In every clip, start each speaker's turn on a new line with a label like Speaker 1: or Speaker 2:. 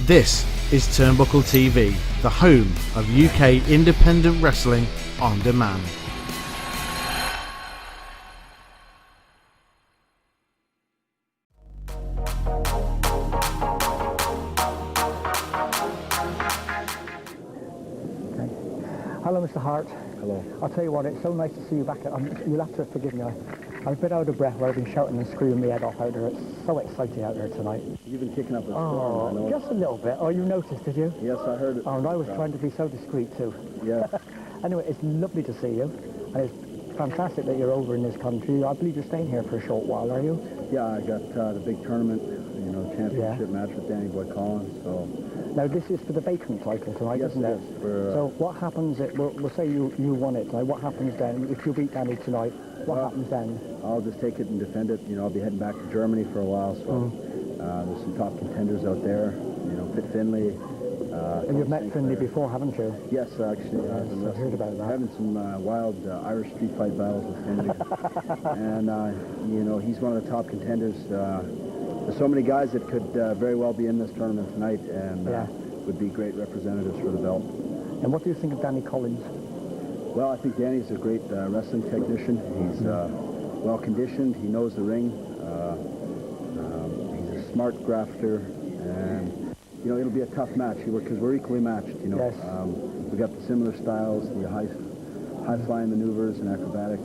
Speaker 1: This is Turnbuckle TV, the home of UK independent wrestling on demand.
Speaker 2: Hello, Mr. Hart.
Speaker 3: Hello.
Speaker 2: I'll tell you what, it's so nice to see you back. You'll have to forgive me. I'm a bit out of breath where I've been shouting and screaming my head off out there. It's so exciting out there tonight.
Speaker 3: You've been kicking up a storm, I know.
Speaker 2: Just a little bit. Oh, you noticed, did you?
Speaker 3: Yes, I heard it.
Speaker 2: Oh, and I was trying to be so discreet too.
Speaker 3: Yeah.
Speaker 2: Anyway, it's lovely to see you. And it's fantastic that you're over in this country. I believe you're staying here for a short while, are you?
Speaker 3: Yeah, I got the big tournament, championship match with Danny Boy Collins, so...
Speaker 2: Now, this is for the vacant title tonight,
Speaker 3: yes,
Speaker 2: isn't it?
Speaker 3: Yes, for,
Speaker 2: so what happens, we'll say you won it tonight, what happens then? If you beat Danny tonight, what happens then?
Speaker 3: I'll just take it and defend it. I'll be heading back to Germany for a while, so there's some top contenders out there. Fit Finlay.
Speaker 2: And you've met Finlay before, haven't you?
Speaker 3: Yes, actually.
Speaker 2: Yes, I've heard about that.
Speaker 3: Having some wild Irish street fight battles with Finlay. And, he's one of the top contenders. There's so many guys that could very well be in this tournament tonight and would be great representatives for the belt.
Speaker 2: And what do you think of Danny Collins?
Speaker 3: Well, I think Danny's a great wrestling technician. He's well conditioned. He knows the ring. He's a smart grafter, and it'll be a tough match because we're equally matched.
Speaker 2: Yes.
Speaker 3: We got the similar styles, the high flying maneuvers and acrobatic.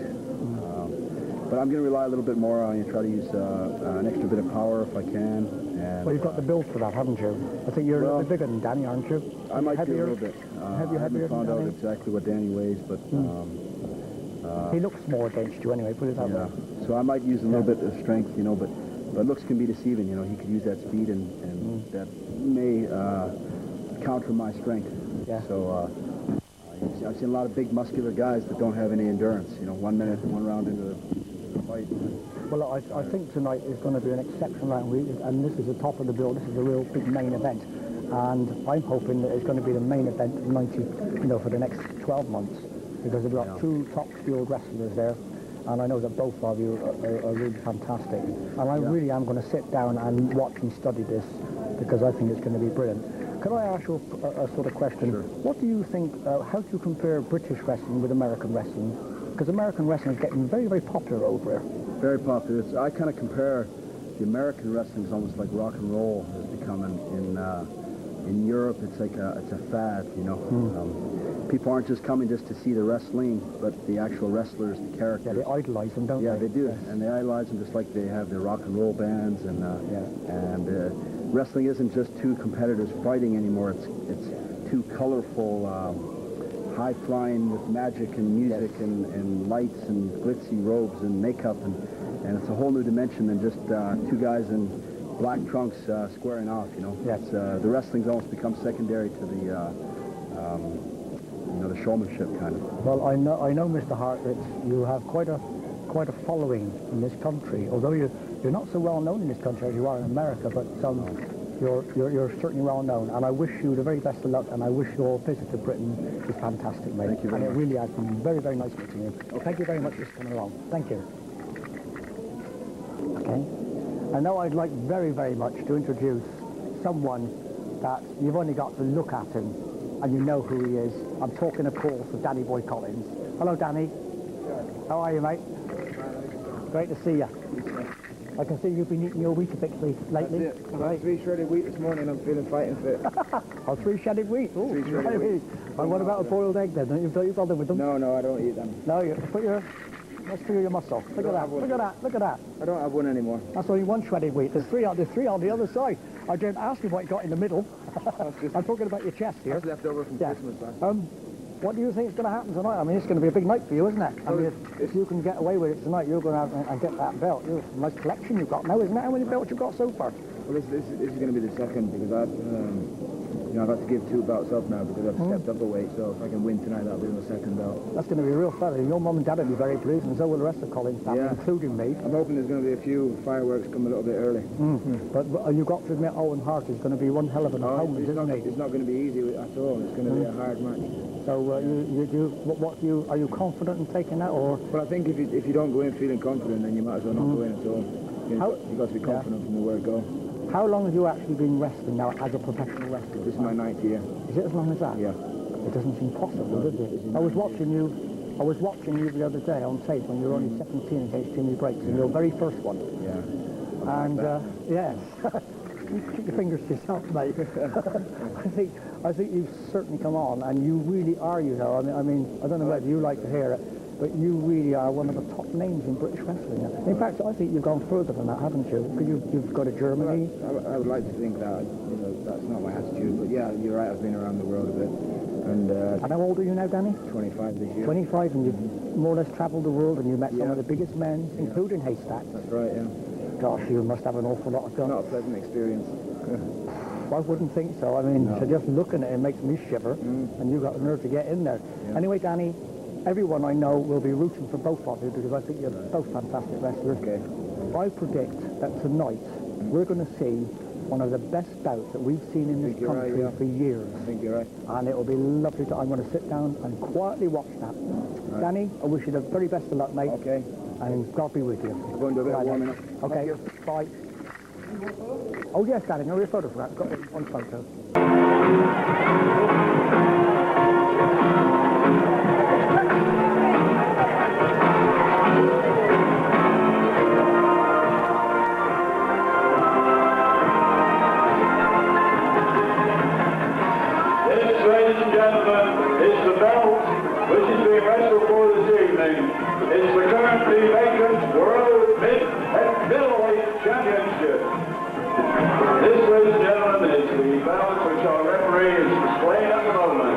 Speaker 3: But I'm going to rely a little bit more on try to use an extra bit of power if I can. And,
Speaker 2: well, you've got the build for that, haven't you? I think you're a little bit bigger than Danny, aren't you?
Speaker 3: I might be a little bit.
Speaker 2: I
Speaker 3: haven't found out exactly what Danny weighs, but...
Speaker 2: he looks more against you anyway, put it that way.
Speaker 3: So I might use a little bit of strength, but looks can be deceiving. He could use that speed and that may counter my strength.
Speaker 2: Yeah.
Speaker 3: So I've seen a lot of big muscular guys that don't have any endurance. 1 minute, one round into the fight.
Speaker 2: Well, I think tonight is going to be an exceptional round, and this is the top of the bill. This is a real big main event, and I'm hoping that it's going to be the main event for the next 12 months, because we've got two top-skilled wrestlers there, and I know that both of you are really fantastic. And I really am going to sit down and watch and study this, because I think it's going to be brilliant. Can I ask you a sort of question?
Speaker 3: Sure.
Speaker 2: What do you think, how do you compare British wrestling with American wrestling? Because American wrestling is getting very, very popular over here. Very popular.
Speaker 3: I kind of compare the American wrestling is almost like rock and roll has become in Europe. It's like it's a fad, people aren't just coming just to see the wrestling, but the actual wrestlers, the characters.
Speaker 2: Yeah, they idolize them, don't they?
Speaker 3: Yeah, they do,
Speaker 2: yes.
Speaker 3: And they idolize them just like they have their rock and roll bands, and wrestling isn't just two competitors fighting anymore. It's two colorful, high-flying with magic and music and lights and glitzy robes and makeup, and it's a whole new dimension than just two guys in black trunks squaring off.
Speaker 2: Yes.
Speaker 3: The wrestling's almost become secondary to the the showmanship kind of.
Speaker 2: Well, I know, Mr. Hart, that you have quite a following in this country. Although you're not so well known in this country as you are in America, but you're certainly well known. And I wish you the very best of luck. And I wish your visit to Britain is fantastic, mate.
Speaker 3: Thank you very much.
Speaker 2: And it really has been very, very nice meeting you. Okay. Thank you very much for coming along. Thank you. Okay. And now I'd like very, very much to introduce someone that you've only got to look at him and you know who he is. I'm talking, of course, of Danny Boy Collins. Hello, Danny. How are you, mate? Great to see you. I can see you've been eating your Weetabix lately.
Speaker 4: That's it. I had 3 shredded wheat this morning. I'm feeling fighting fit.
Speaker 2: 3 shredded wheat? Ooh,
Speaker 4: 3 shredded wheat.
Speaker 2: And what about a boiled egg then? Don't you bother with them?
Speaker 4: No, I don't eat them.
Speaker 2: No, let's feel your muscle. Look at that.
Speaker 4: I don't have one anymore.
Speaker 2: That's only 1 shredded wheat. There's three on the other side. I didn't ask you what you got in the middle. I'm talking about your chest here.
Speaker 4: That's left over from Christmas, man.
Speaker 2: What do you think is going to happen tonight? I mean, it's going to be a big night for you, isn't it? I mean, if you can get away with it tonight, you're going to have and get that belt. It's a nice collection you've got now, isn't it? How many belts you've got so far?
Speaker 4: Well, this is going to be the second, because I've had to give 2 belts up now because I've stepped up a weight. So if I can win tonight, that'll be my second belt.
Speaker 2: That's going to be a real fella. Your mum and dad will be very pleased, and so will the rest of Colin's family, including me.
Speaker 4: I'm hoping there's going to be a few fireworks come a little bit early.
Speaker 2: But you've got to admit, Owen Hart is going to be one hell of an opponent, isn't he?
Speaker 4: It's not going to be easy at all. It's going to be a hard match.
Speaker 2: So are you confident in taking that, or?
Speaker 4: Well, I think if you don't go in feeling confident, then you might as well not go in at all. You've got to be confident from the word go.
Speaker 2: How long have you actually been wrestling now as a professional wrestler?
Speaker 4: This is my 9th year.
Speaker 2: Is it as long as that?
Speaker 4: Yeah.
Speaker 2: It doesn't seem possible, does it? I was watching you the other day on tape when you were only 17 against Jimmy Breaks in your very first one.
Speaker 4: Yeah.
Speaker 2: And yes, keep your fingers to yourself, mate. I think you've certainly come on, and you really are, you know. I mean, I don't know whether you like to hear it, but you really are one of the top names in British wrestling. In fact, I think you've gone further than that, haven't you? Because you've got to Germany.
Speaker 4: I would like to think that, you know, that's not my attitude, but yeah, you're right, I've been around the world a bit. And
Speaker 2: how old are you now, Danny?
Speaker 4: 25 this year.
Speaker 2: 25, and you've more or less travelled the world, and you met some of the biggest men, including Haystacks.
Speaker 4: That's right, yeah.
Speaker 2: Gosh, you must have an awful lot of guts.
Speaker 4: Not a pleasant experience.
Speaker 2: I wouldn't think so. I mean, so just looking at it makes me shiver, and you've got the nerve to get in there.
Speaker 4: Yeah.
Speaker 2: Anyway, Danny, everyone I know will be rooting for both of you because I think you're both fantastic wrestlers.
Speaker 4: Okay.
Speaker 2: I predict that tonight we're going to see one of the best bouts that we've seen in this country for years.
Speaker 4: I think you're right.
Speaker 2: And it will be lovely I'm going to sit down and quietly watch that. Right. Danny, I wish you the very best of luck, mate.
Speaker 4: Okay.
Speaker 2: And God be with you.
Speaker 4: We're going to do a bit of warming up.
Speaker 2: Okay, bye. Oh yes, Danny, no, your photograph. Got one photo.
Speaker 5: Ladies and gentlemen, it's the belt which is being wrestled for this evening. It's the currently vacant World Middleweight Championship. This, ladies and gentlemen, is the belt which our referee is displaying at the moment.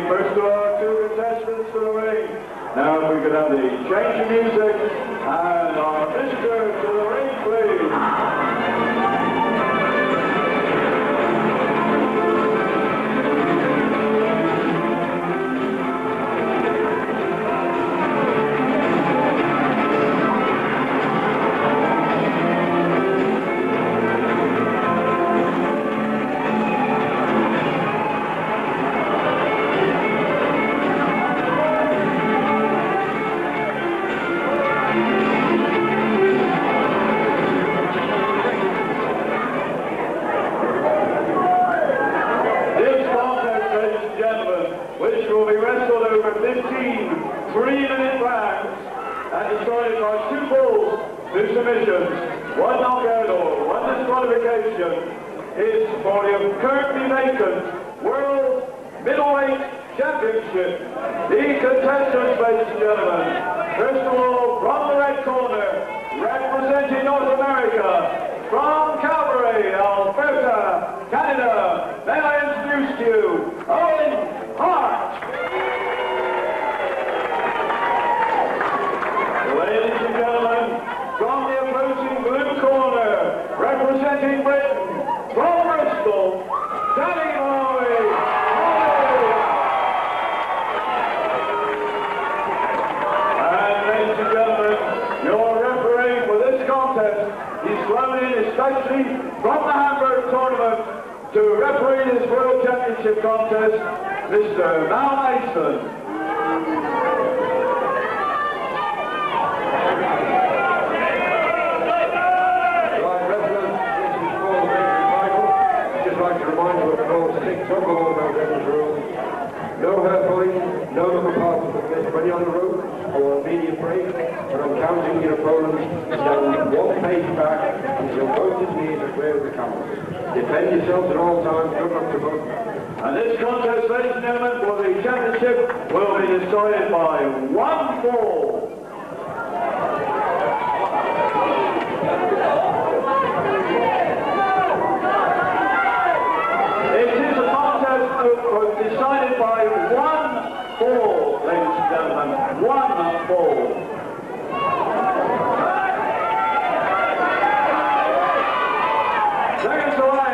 Speaker 5: First of all, two contestants to the ring. Now if we could have the change of music and our visitor to the ring, please. Owen Hart. Ladies and gentlemen, from the opposing blue corner, representing Britain, from Bristol, Danny Boy. And ladies and gentlemen, your referee for this contest, he's flown in especially from the Hamburg tournament to referee this World Championship contest, Mr. Mal Mason.
Speaker 6: No hurt points, no other parts of the fist when you're on the rope or immediate break, but I'm counting your opponents down one pace back until both his knees are clear of the canvas. Defend yourselves at all times, look up to both.
Speaker 5: And this contest, ladies and gentlemen, for the championship will be decided by one fall. It is a contest decided by one fall, ladies and gentlemen. One fall. Seconds away,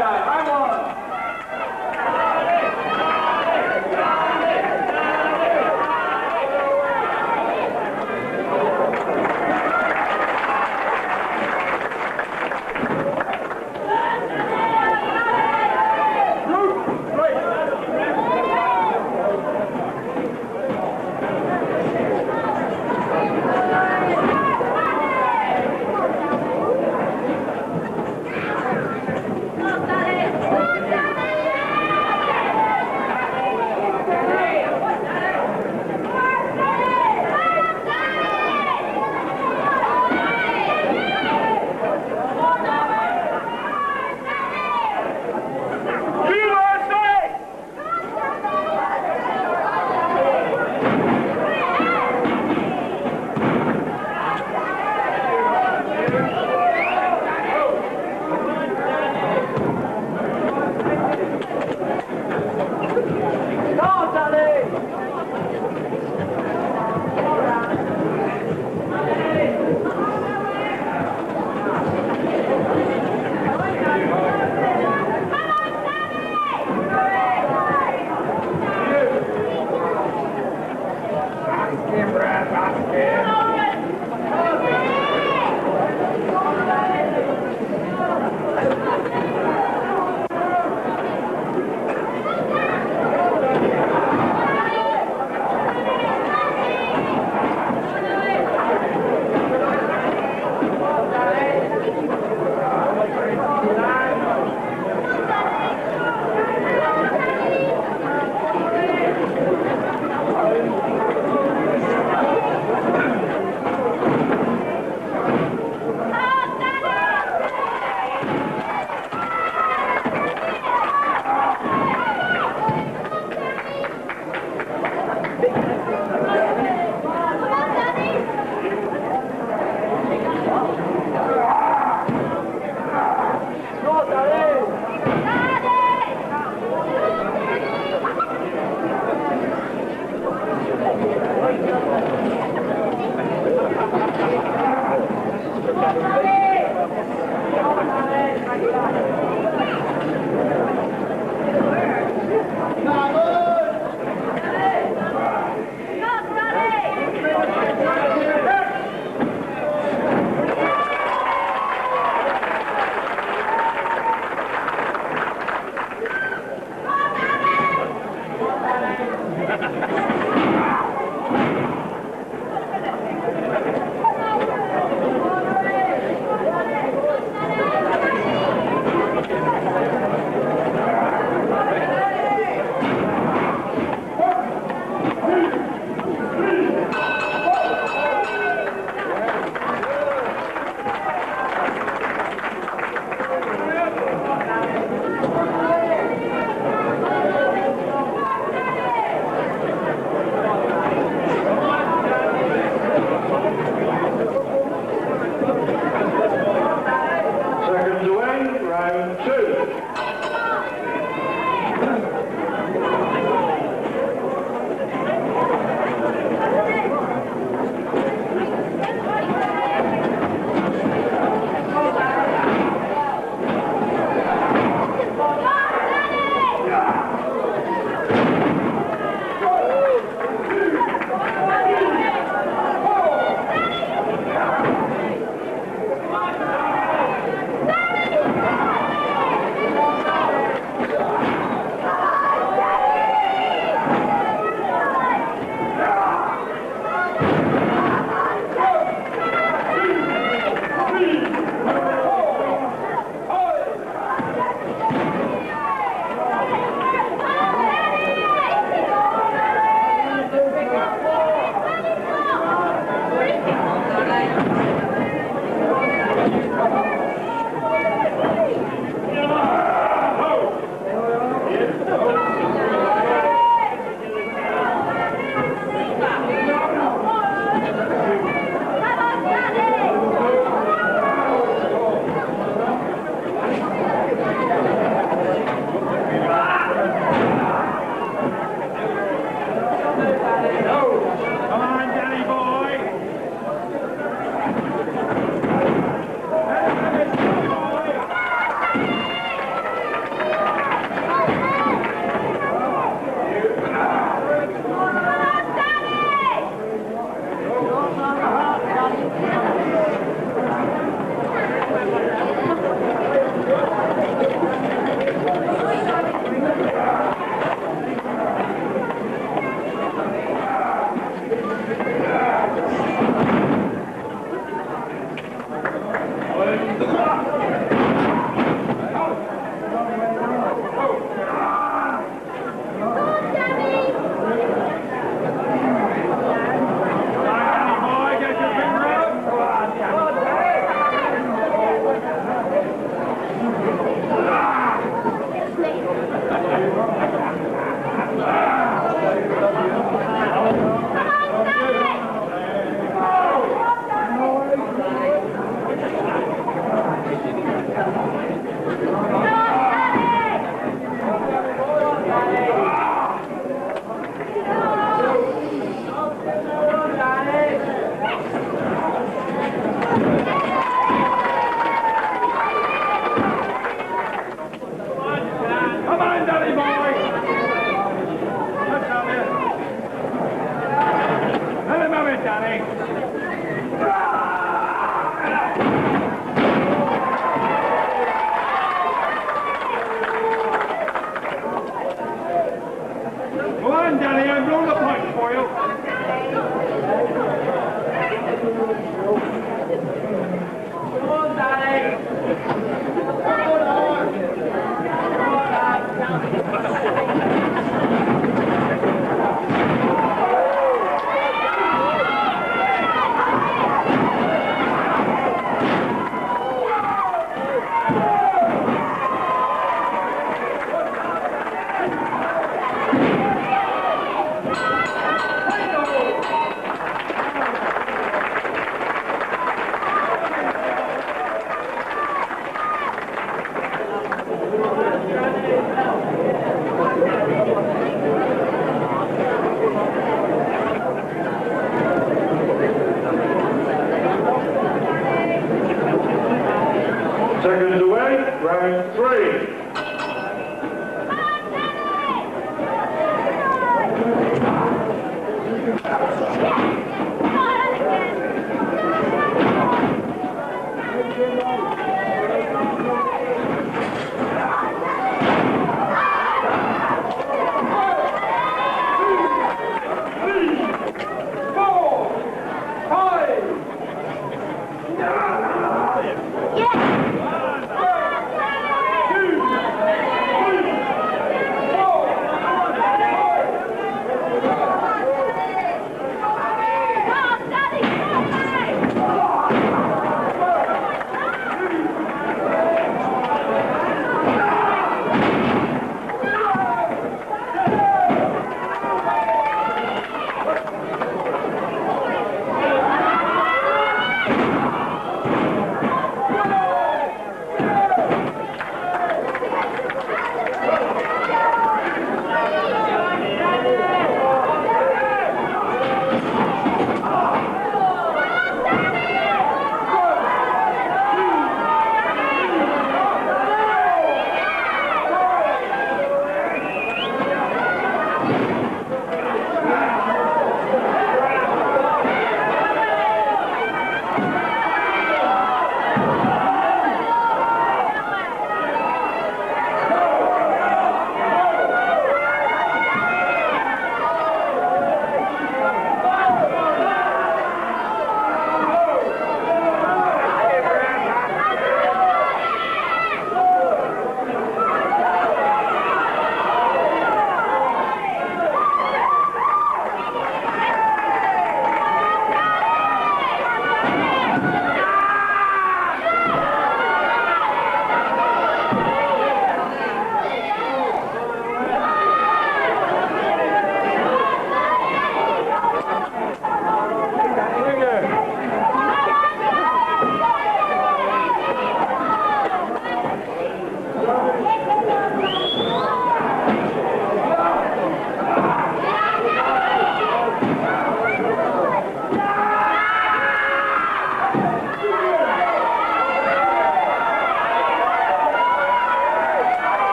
Speaker 5: round 3.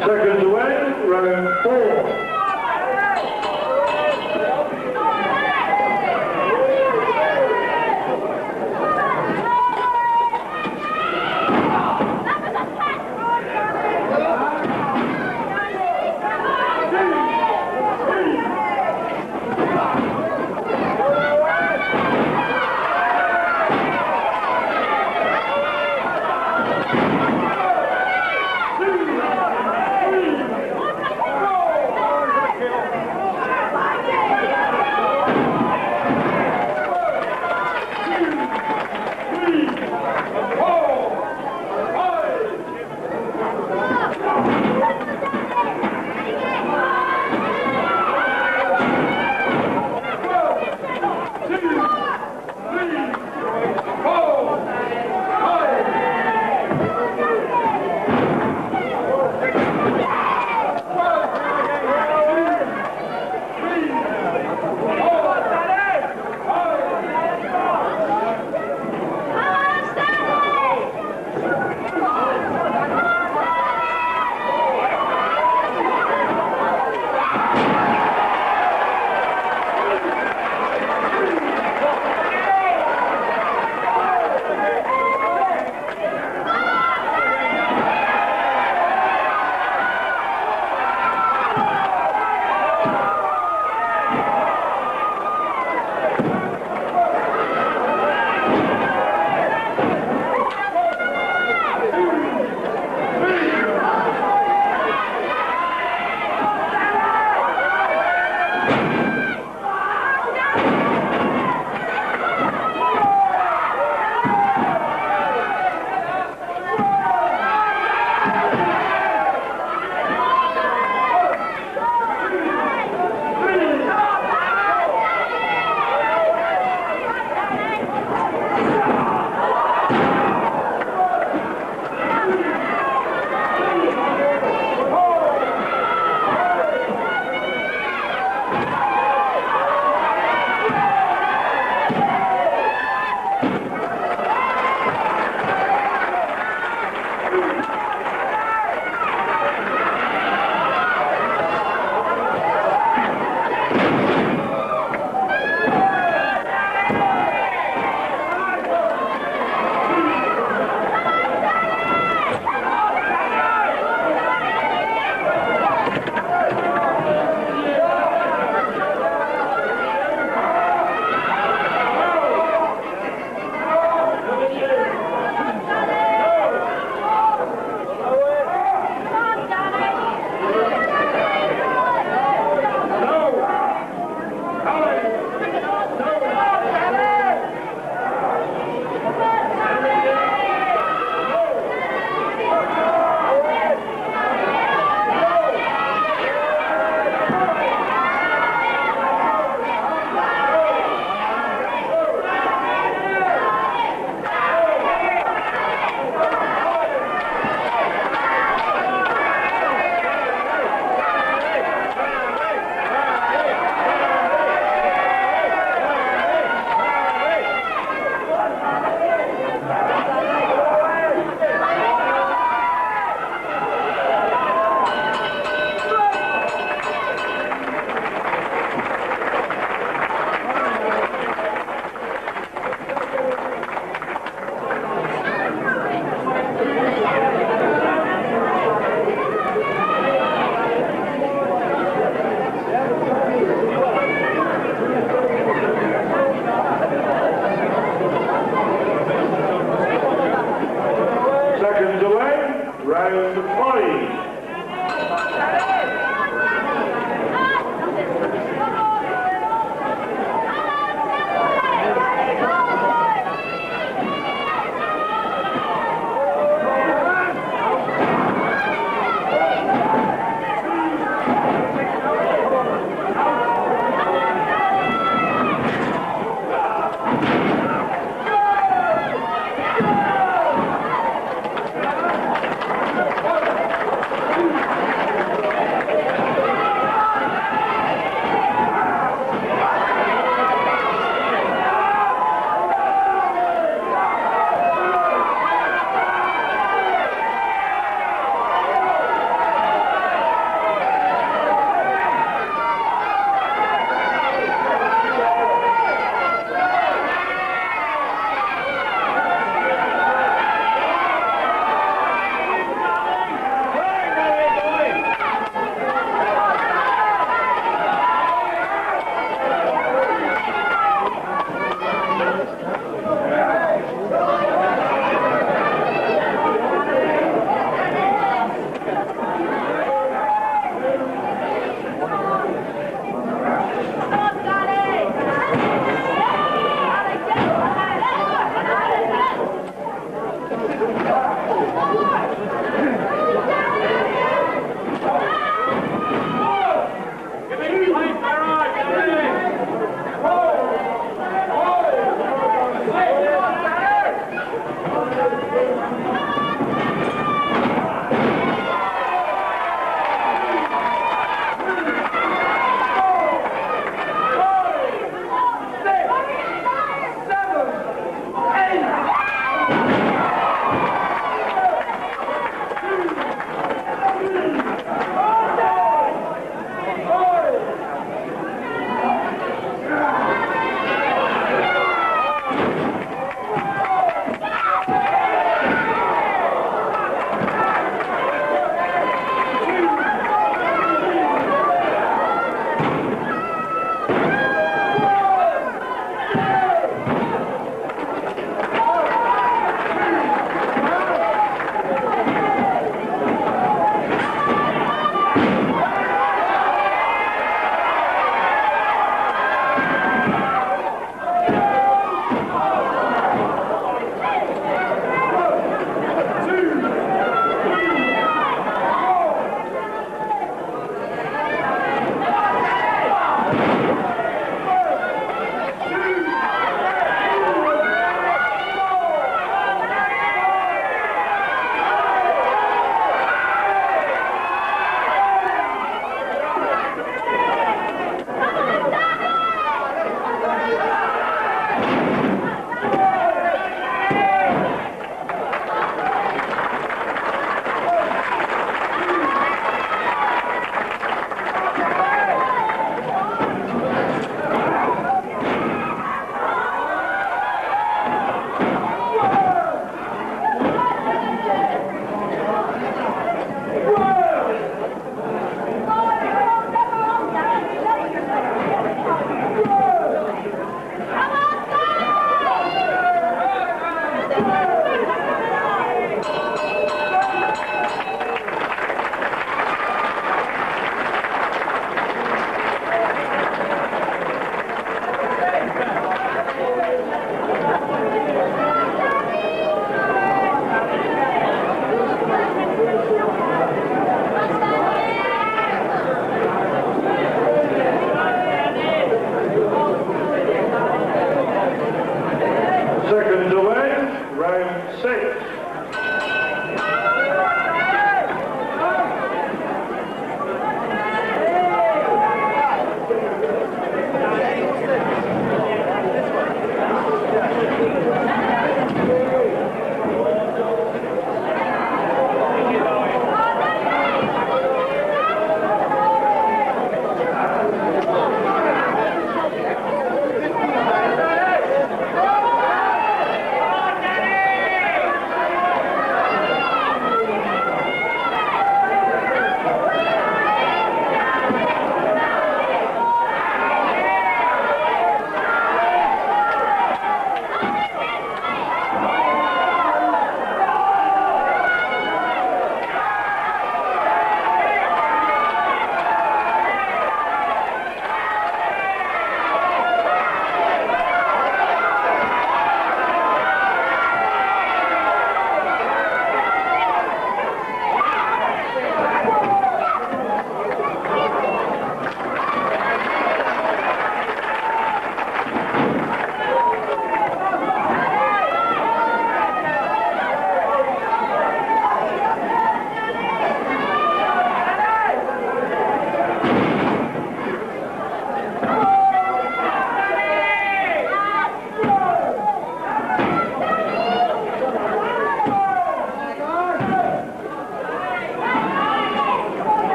Speaker 5: Seconds away, round 4.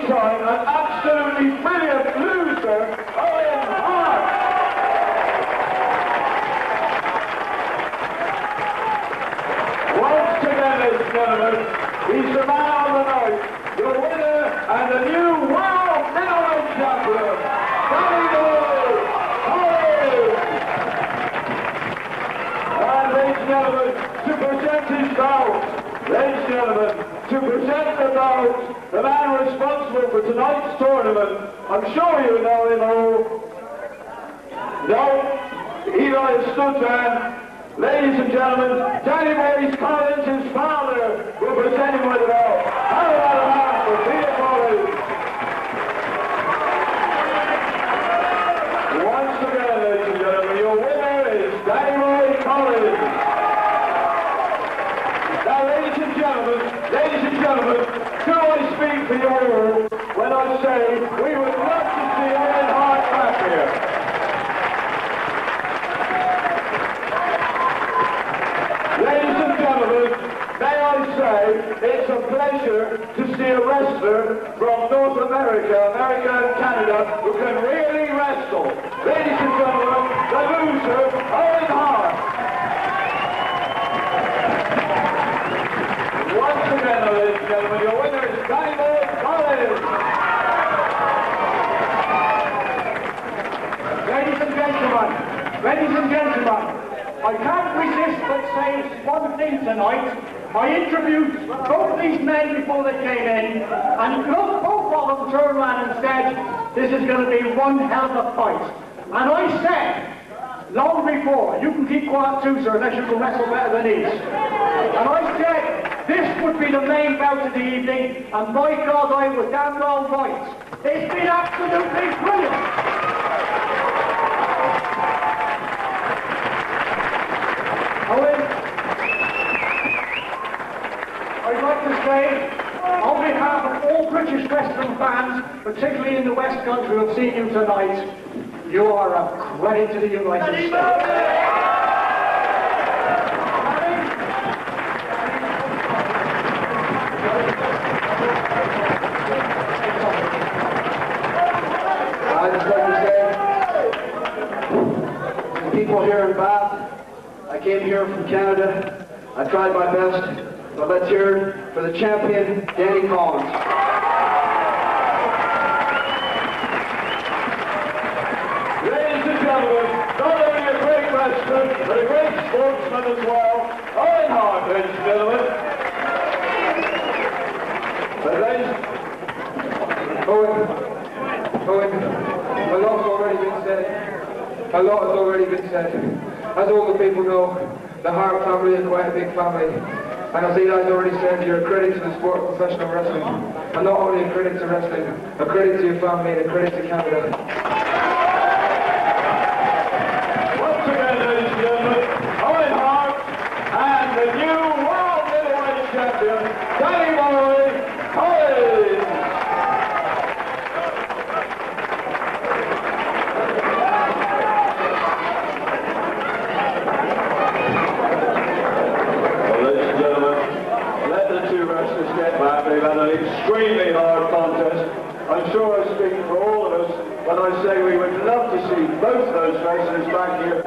Speaker 5: time an absolutely brilliant loser, Owen Hart. Once again, ladies and gentlemen, he's the man on the night, your winner and the new world middleweight champion, Danny Boy Collins. And ladies and gentlemen, to present his bout, ladies and gentlemen, to present the bout, the man responsible for tonight's tournament, I'm sure you know him all. No, Eli Stutzman. Ladies and gentlemen, Danny Boy Collins, his father, will present him with the belt. How about a hand for Peter Collins? Once again, ladies and gentlemen, your winner is Danny Boy Collins. Now, ladies and gentlemen, do I speak for you all when I say we would love to see Owen Hart back here? Ladies and gentlemen, may I say it's a pleasure to see a wrestler from North America, America and Canada, who can really wrestle. Ladies and gentlemen, the loser, Owen Hart. Once again, ladies and gentlemen, your winner is Danny Boy Collins.
Speaker 7: Ladies and gentlemen, I can't resist but say one thing tonight. I introduced both these men before they came in, and both of them turned around and said, this is going to be one hell of a fight. And I said, long before, you can keep quiet too, sir, unless you can wrestle better than these. And I said, this would be the main bout of the evening, and by God, I was damn well right. It's been absolutely brilliant. Owen, I'd like to say, on behalf of all British wrestling fans, particularly in the West Country who have seen you tonight, you are a credit to the United States.
Speaker 6: I'd just like to say, the people here in Bath, I came here from Canada. I tried my best, but let's hear it for the champion, Danny Collins.
Speaker 5: Ladies and gentlemen, not only a great wrestler, but a great sportsman as well, Owen Hart, ladies and gentlemen. But ladies,
Speaker 4: Owen, a lot's already been said. A lot has already been said. As all the people know, the Hart family is quite a big family. And as Eli's already said, you're a credit to the sport of professional wrestling. And not only a credit to wrestling, a credit to your family and a credit to Canada.
Speaker 5: once again, ladies and gentlemen, Owen Hart and the new world middleweight champion, Danny Boy Collins. They've had an extremely hard contest. I'm sure I speak for all of us when I say we would love to see both those wrestlers back here